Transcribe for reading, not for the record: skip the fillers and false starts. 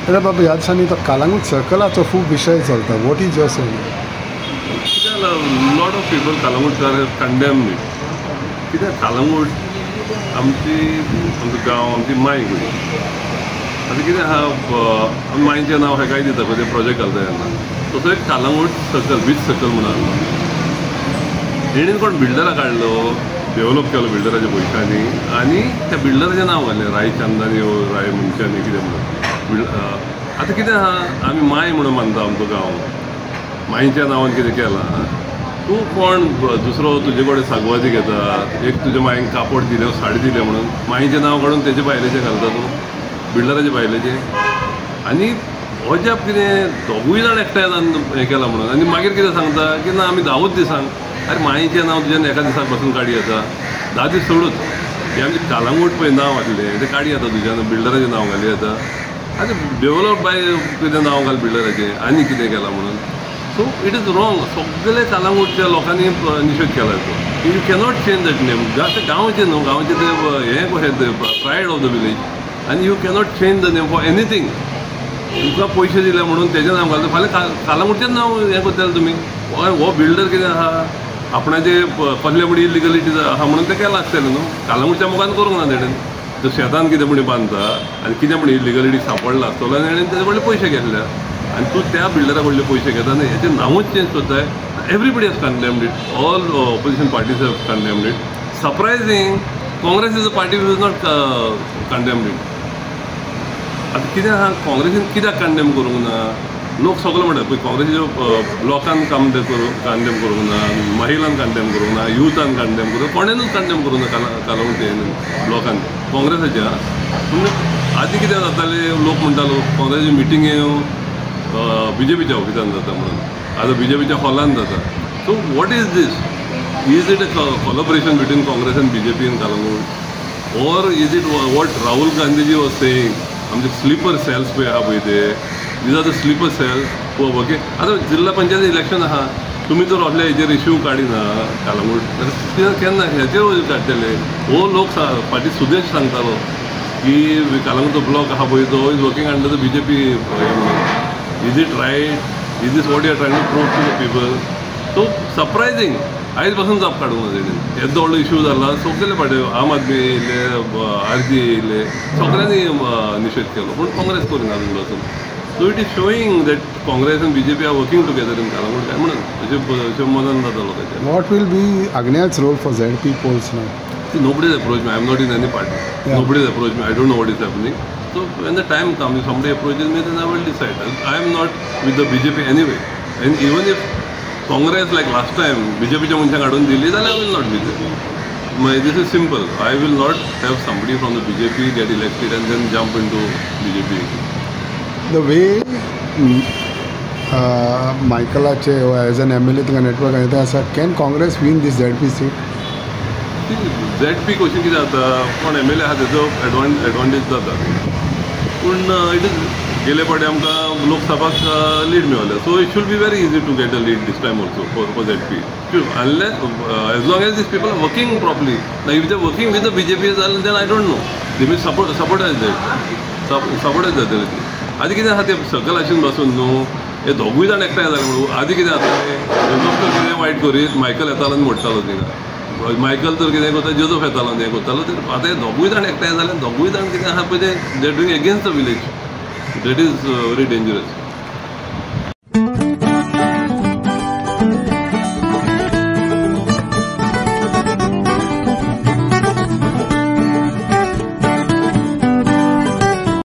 अरे बाबा ह्या दिसांनी तो कालांगूट सर्कलाचो खूब विशय चलता. What is your saying? Lot of people कालांगूटकार कंडेम मी कित्याक कालांगूट आमचो गांव आमची माय गोंय. आतां कितें आहा मायचें नांव हेकाय दिता पळय ते प्रोजेक्ट घालता तेन्ना तसो एक कालांगूट सर्कल बीच सर्कल म्हणून आहलो. तेणीन कोण बिल्डरा काडलो डेवलप केलो बिल्डराच्या पयशांनी आनी त्या बिल्डराचें नांव घालें रायचंदानी राय मनशांनी कितें म्हणून. आतां कितें आहा आमी माय म्हणून मानता आमचो गांव मायच्या नांवान कितें केलां. तूं कोण दुसरो तुजे कडेन सांगवाती घेता एक तुज्या मायेक कापड दिलें साडी दिलें म्हणून मायेचें नांव काडून तेजे बायलेचें घालता तूं बिल्डराचे बायलेचें. आनी हो जाप कितें दोगूय जाण एकठांय जावन हें केलां म्हणून आनी मागीर कितें सांगता की ना आमी 10 दिसांक अरे मायेचें नांव तुज्यान एका दिसाक पासून काडी येता 10 दीस सोडूच हें आमचें कालांगूट पळय नांव आसलें तें काडी येता तुज्यान बिल्डराचें नांव घाली येता. आनी डेवलप बाय कितें नांव घाल बिल्डराचें आनी कितें केलां म्हणून. So it is wrong. सगळे कालांगूटच्या लोकांनी निशेध केला तो. You cannot change that name. गांवचें न्हू गांवचें तें हें कशें प्रायड ऑफ द विलेज आनी you cannot change the name for anything. तुका पयशे दिले म्हणून तेजें नांव घालता फाल्यां कालांगूटचें नांव हें करतले तुमी. हो बिल्डर कितें आहा आपणाचे कसले म्हण इलिगलिटीज आहा म्हणून तें केलां आसतलें न्हू. कालांगूटच्या मुखान करूंक ना तेणेन. तो शेतान कितें म्हणी बांदता आनी कितें म्हणी इलिगलिटी सांपडला आसतलो आनी तेणेन तेजे कडले पयशे घेतल्या आनी तूं त्या बिल्डरा कडले पयशे घेता आनी हेचें नांवूच चेंज कोत्ताय. Everybody has condemned it. All opposition parties have condemned it. Surprising Congress is a party which is not condemned it. आतां कितें आहा काँग्रेसीन कित्याक कंडेम करूंक ना. लोक सगळे म्हणटात पळय काँग्रेसीच्या ब्लॉकान कंडेम करूंक ना महिलांक कंडेम करूंक ना युथान कंडेम करूंक कोणेनूच कंडेम करूंक ना कालांगूट ब्लॉकान काँग्रेसाच्या. पूण आदीं कितें जातालें लोक म्हणटालो काँग्रेसीची मिटिंगे BJPच्या ऑफिसान जाता म्हणून आतां BJPच्या हॉलान जाता. So what is this? Is it a collaboration between Congress and BJP in Calangute or is it what Rahul Gandhiji was saying आमचे स्लीपर सेल्स पळय आहा पळय ते these are the sleeper cells okay. आतां जिल्हा पंचायत इलेक्शन आहा तुमी जर असले हेचेर इश्यू काडिना कालांगूट जाल्यार केन्ना हेचेर काडटले. हो लोक फाटीं सुदेश सांगतालो की कालांगूटचो ब्लॉक आहा पळय तो is working under the BJP. Is it right? Is this what you are trying to prove to the people? So surprising आयज पासून जाप काडूंक ना तेणेन. येदो व्हडलो इश्यू जाला सगळे फाटे आम आदमी येयले RG येयले सगळ्यांनी निशेध केलो पूण काँग्रेस करिना अजून पासून. So it is showing that Congress आनी BJP are working together in Calangute काय म्हणून अशें मदन जाता लोकांचें. What will be Agnial's role for ZP polls now? Nobody's approached me. I'm not in any party. Yeah. Nobody's approached me. I don't know what is happening. So when the time comes, if somebody approaches me, then I will decide. I am not with the BJP anyway. And even if Congress, like last time, BJPच्या मनशांक हाडून दिली, then I will not be there. This is simple. I will not have somebody from the BJP get elected and then jump into BJP. The way Michaelaचे as an MLA तुका network येता आसा, can Congress win this ZP seat? ZP question कितें जाता कोण MLA आहा तेजो advantage जाता पूण इट इज गेले फावटी आमकां लोकसभाक लीड मेळ्ळें. So it should be very easy to get a lead this time also for ZP. Unless as long as this people are working properly. If they working with the BJP जालें then I don't know they mean सपोर्टायज जातले. आदी कितें आहा तें circle आशिल्लें बसून न्हू हे दोगूय जाण एकठांय जाले म्हणून आदी कितें जातालें जोजफ कितें वायट करीत मायकल येतालो आनी मोडटालो थिंगा. मायकल तर कितें करता जोजफ येतालो आनी हें करतालो. आतां हे दोगूय जाण एकठांय जाले दोगूय जाण कितें आहा पळय ते doing against the village. That is very dangerous.